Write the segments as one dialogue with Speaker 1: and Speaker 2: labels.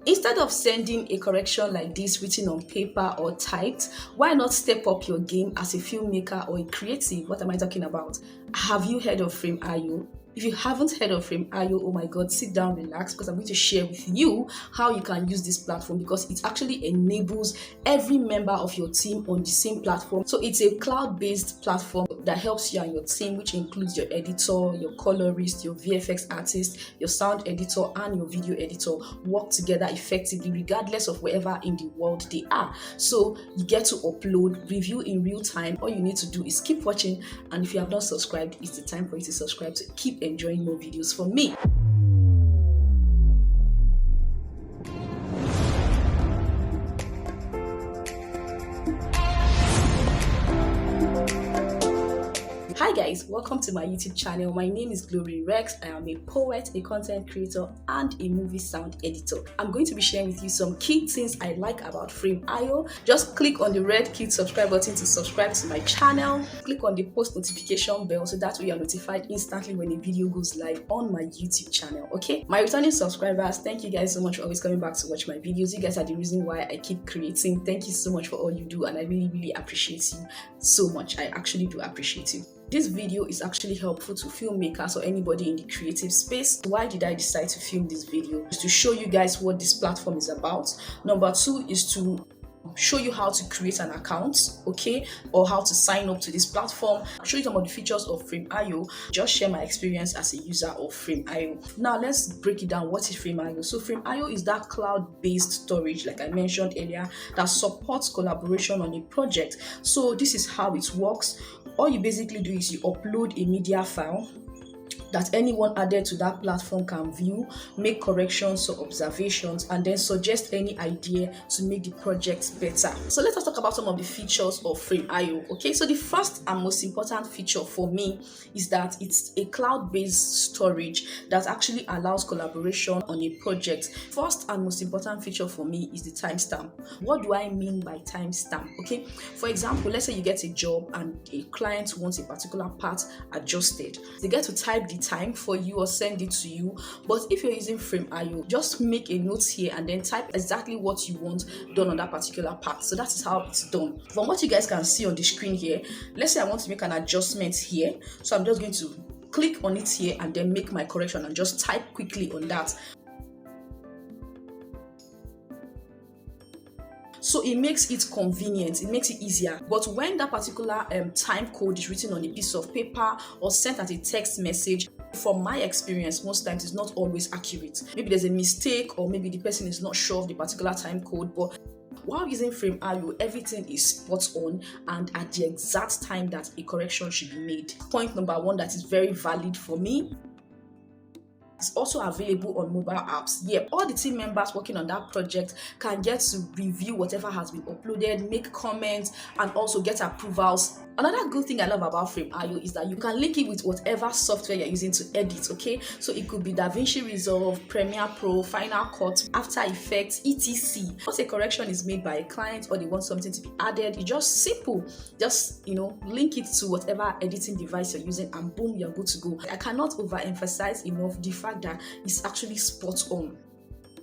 Speaker 1: Instead of sending a correction like this written on paper or typed, why not step up your game as a filmmaker or a creative? What am I talking about? Have you heard of FRAMEIO? If you haven't heard of FRAMEIO, oh my god, sit down, relax, because I'm going to share with you how you can use this platform, because it actually enables every member of your team on the same platform. So it's a cloud-based platform that helps you and your team, which includes your editor, your colorist, your VFX artist, your sound editor, and your video editor, work together effectively regardless of wherever in the world they are. So you get to upload, review in real time. All you need to do is keep watching, and if you have not subscribed, it's the time for you to subscribe to keep enjoying more videos from me. Hi guys, welcome to my YouTube channel. My name is Glory Rex. I am a poet, a content creator, and a movie sound editor. I'm going to be sharing with you some key things I like about FRAMEIO. Just click on the red key subscribe button to subscribe to my channel. Click on the post notification bell so that way you're notified instantly when a video goes live on my YouTube channel, okay? My returning subscribers, thank you guys so much for always coming back to watch my videos. You guys are the reason why I keep creating. Thank you so much for all you do, and I really appreciate you so much. I actually do appreciate you. This video is actually helpful to filmmakers or anybody in the creative space. Why did I decide to film this video? Is to show you guys what this platform is about. Number two is to show you how to create an account, okay, or how to sign up to this platform. I'll show you some of the features of FRAMEIO, just share my experience as a user of FRAMEIO. Now let's break it down. What is FRAMEIO? So FRAMEIO is that cloud-based storage, like I mentioned earlier, that supports collaboration on a project. So this is how it works. All you basically do is you upload a media file that anyone added to that platform can view, make corrections or observations, and then suggest any idea to make the project better. So let us talk about some of the features of FRAMEIO. Okay, so the first and most important feature for me is that it's a cloud-based storage that actually allows collaboration on a project. First and most important feature for me is the timestamp. What do I mean by timestamp? Okay, for example, let's say you get a job and a client wants a particular part adjusted. They get to type the time for you or send it to you. But if you're using FRAMEIO, just make a note here and then type exactly what you want done on that particular part. So that is how it's done. From what you guys can see on the screen here, let's say I want to make an adjustment here, so I'm just going to click on it here and then make my correction and just type quickly on that. So it makes it convenient, it makes it easier. But when that particular time code is written on a piece of paper or sent as a text message, from my experience, most times it's not always accurate. Maybe there's a mistake, or maybe the person is not sure of the particular time code. But while using FRAMEIO, everything is spot on and at the exact time that a correction should be made. Point number one that is very valid for me. It's also available on mobile apps. Yeah, all the team members working on that project can get to review whatever has been uploaded, make comments, and also get approvals. Another good thing I love about FRAMEIO is that you can link it with whatever software you're using to edit, okay? So it could be DaVinci Resolve, Premiere Pro, Final Cut, After Effects, etc. Once a correction is made by a client or they want something to be added, it's just simple. Just, link it to whatever editing device you're using and boom, you're good to go. I cannot overemphasize enough the fact that it's actually spot on.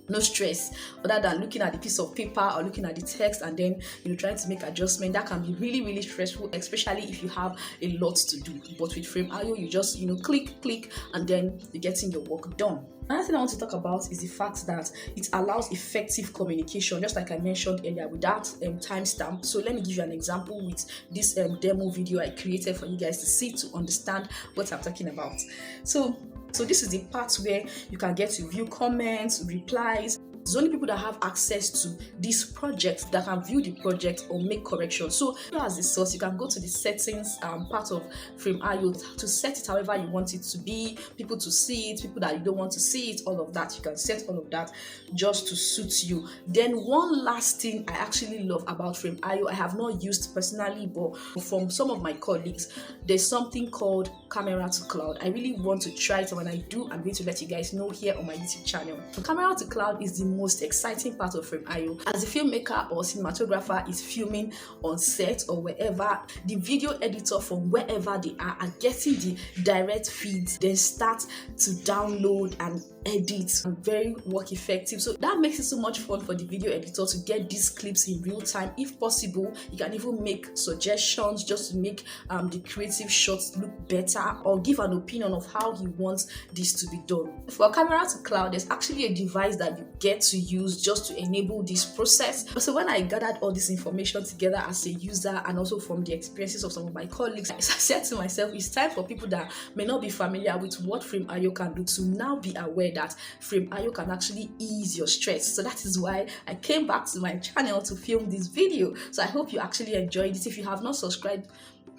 Speaker 1: No stress other than looking at the piece of paper or looking at the text and then trying to make adjustment. That can be really stressful, especially if you have a lot to do. But with FRAMEIO, you just click and then you're getting your work done. Another thing I want to talk about is the fact that it allows effective communication, just like I mentioned earlier, with that timestamp. So let me give you an example with this demo video I created for you guys to see, to understand what I'm talking about. So this is the part where you can get to view comments, replies. It's only people that have access to this project that can view the project or make corrections. So as the source, you can go to the settings part of FRAMEIO to set it however you want it to be, people to see it, people that you don't want to see it, all of that. You can set all of that just to suit you. Then one last thing I actually love about FRAMEIO, I have not used personally, but from some of my colleagues, there's something called Camera to Cloud. I really want to try it, and when I do, I'm going to let you guys know here on my YouTube channel. So Camera to Cloud is the most exciting part of FRAMEIO. As a filmmaker or cinematographer is filming on set or wherever, the video editor from wherever they are getting the direct feeds, then start to download and edit and very work effective. So that makes it so much fun for the video editor to get these clips in real time. If possible, you can even make suggestions just to make the creative shots look better, or give an opinion of how he wants this to be done. For camera to cloud, there's actually a device that you get to use just to enable this process. So when I gathered all this information together as a user and also from the experiences of some of my colleagues, I said to myself, it's time for people that may not be familiar with what FRAMEIO can do to now be aware that FRAMEIO can actually ease your stress. So that is why I came back to my channel to film this video. So I hope you actually enjoyed it. If you have not subscribed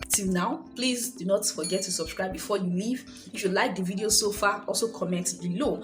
Speaker 1: till now, please do not forget to subscribe before you leave. If you like the video so far, also comment below.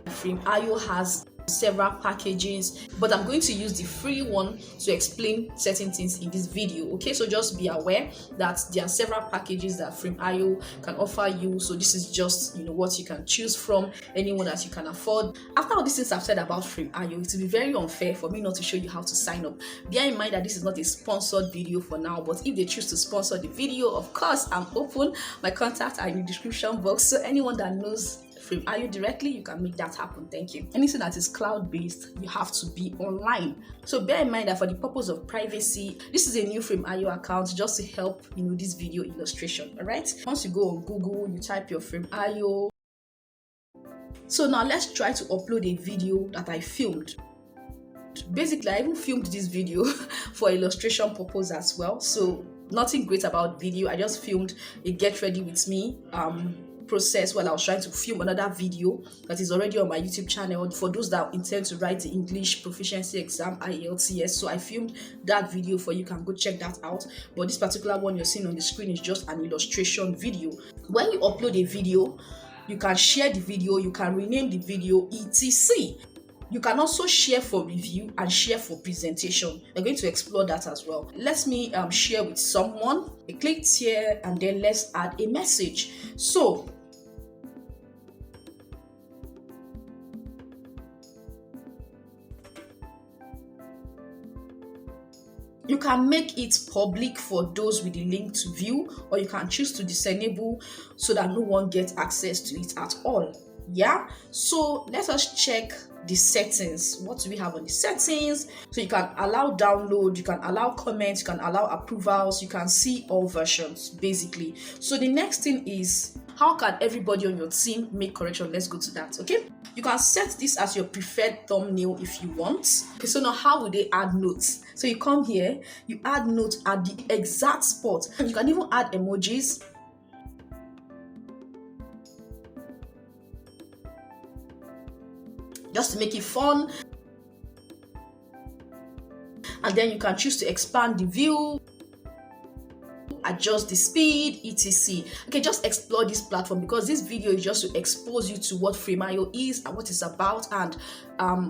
Speaker 1: FRAMEIO has several packages, but I'm going to use the free one to explain certain things in this video. Okay, so just be aware that there are several packages that FRAMEIO can offer you. So this is just what you can choose from, anyone that you can afford. After all these things I've said about FRAMEIO, it will be very unfair for me not to show you how to sign up. Bear in mind that this is not a sponsored video for now, but if they choose to sponsor the video, of course I'm open. My contacts are in the description box, so anyone that knows FRAMEIO directly, you can make that happen. Thank you. Anything that is cloud-based, you have to be online. So bear in mind that for the purpose of privacy, this is a new FRAMEIO account just to help this video illustration. All right. Once you go on Google, you type your FRAMEIO. So now let's try to upload a video that I filmed. Basically, I even filmed this video for illustration purpose as well. So nothing great about video. I just filmed a get ready with me process while I was trying to film another video that is already on my YouTube channel for those that intend to write the English proficiency exam, IELTS. So I filmed that video for you. You can go check that out. But this particular one you're seeing on the screen is just an illustration video. When you upload a video, you can share the video, you can rename the video, etc. You can also share for review and share for presentation. We're going to explore that as well. Let me share with someone. I clicked here and then let's add a message. So you can make it public for those with the link to view, or you can choose to disable so that no one gets access to it at all. Yeah, so let us check the settings. What do we have on the settings? So you can allow download, you can allow comments, you can allow approvals, you can see all versions basically. So the next thing is, how can everybody on your team make correction? Let's go to that. Okay, you can set this as your preferred thumbnail if you want. Okay, so now how will they add notes? So you come here, you add notes at the exact spot. You can even add emojis. Just to make it fun. And then you can choose to expand the view, adjust the speed, etc. Okay, just explore this platform because this video is just to expose you to what FRAMEIO is and what it's about, and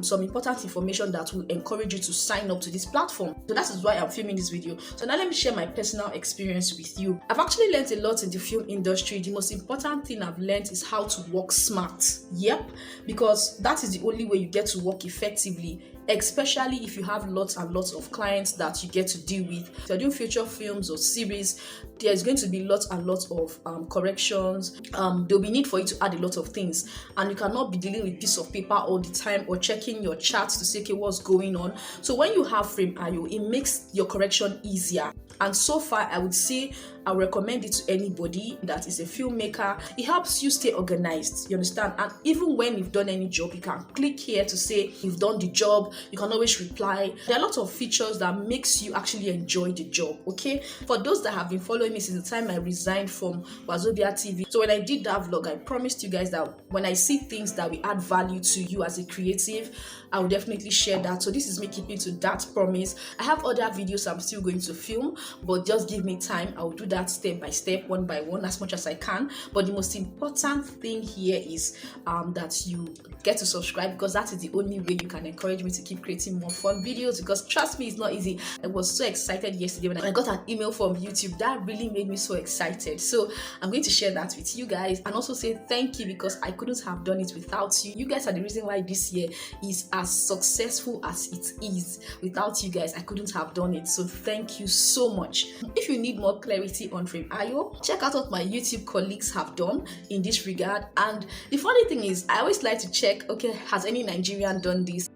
Speaker 1: some important information that will encourage you to sign up to this platform. So that is why I'm filming this video. So now let me share my personal experience with you. I've actually learned a lot in the film industry. The most important thing I've learned is how to work smart. Yep, because that is the only way you get to work effectively, especially if you have lots and lots of clients that you get to deal with. If you're doing feature films or series, there's going to be lots and lots of corrections. There'll be need for you to add a lot of things, and you cannot be dealing with piece of paper all the time or checking your charts to see, okay, what's going on. So when you have FRAMEIO, it makes your correction easier. And so far, I would say I recommend it to anybody that is a filmmaker. It helps you stay organized, you understand? And even when you've done any job, you can click here to say you've done the job. You can always reply. There are a lot of features that makes you actually enjoy the job, okay? For those that have been following me since the time I resigned from Wazobia TV, so when I did that vlog, I promised you guys that when I see things that will add value to you as a creative, I will definitely share that. So this is me keeping to that promise. I have other videos I'm still going to film, but just give me time. I will do that step by step, one by one, as much as I can. But the most important thing here is that you get to subscribe, because that is the only way you can encourage me to keep creating more fun videos, because trust me, it's not easy. I was so excited yesterday when I got an email from YouTube. That really made me so excited. So I'm going to share that with you guys and also say thank you, because I couldn't have done it without you. You guys are the reason why this year is as successful as it is. Without you guys, I couldn't have done it. So thank you so much. If you need more clarity on FRAMEIO, check out what my YouTube colleagues have done in this regard. And the funny thing is, I always like to check, okay, has any Nigerian done this?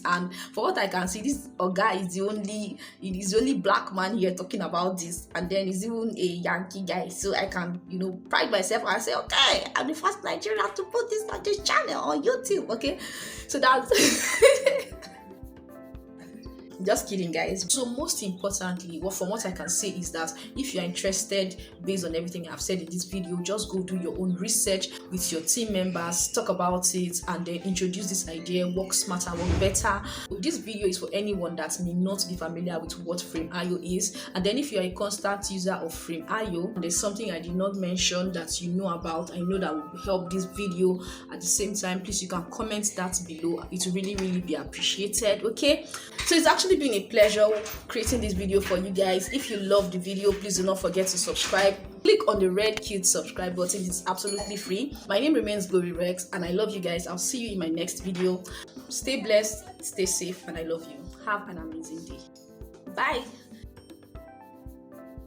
Speaker 1: And for what I can see, this guy is the only black man here talking about this, and then he's even a Yankee guy. So I can, pride myself and say, okay, I'm the first Nigerian to put this on this channel on YouTube. Okay, so that's just kidding, guys. So most importantly, from what I can say is that if you're interested, based on everything I've said in this video, just go do your own research with your team members, talk about it, and then introduce this idea. Work smarter, work better. This video is for anyone that may not be familiar with what FRAMEIO is. And then if you're a constant user of FRAMEIO, there's something I did not mention that you know about, I know that will help this video. At the same time, please, you can comment that below. It will really be appreciated. Okay, so it's actually been a pleasure creating this video for you guys. If you love the video, please do not forget to subscribe. Click on the red cute subscribe button. It's absolutely free. My name remains Glory Rex, and I love you guys. I'll see you in my next video. Stay blessed, stay safe, and I love you. Have an amazing day. Bye.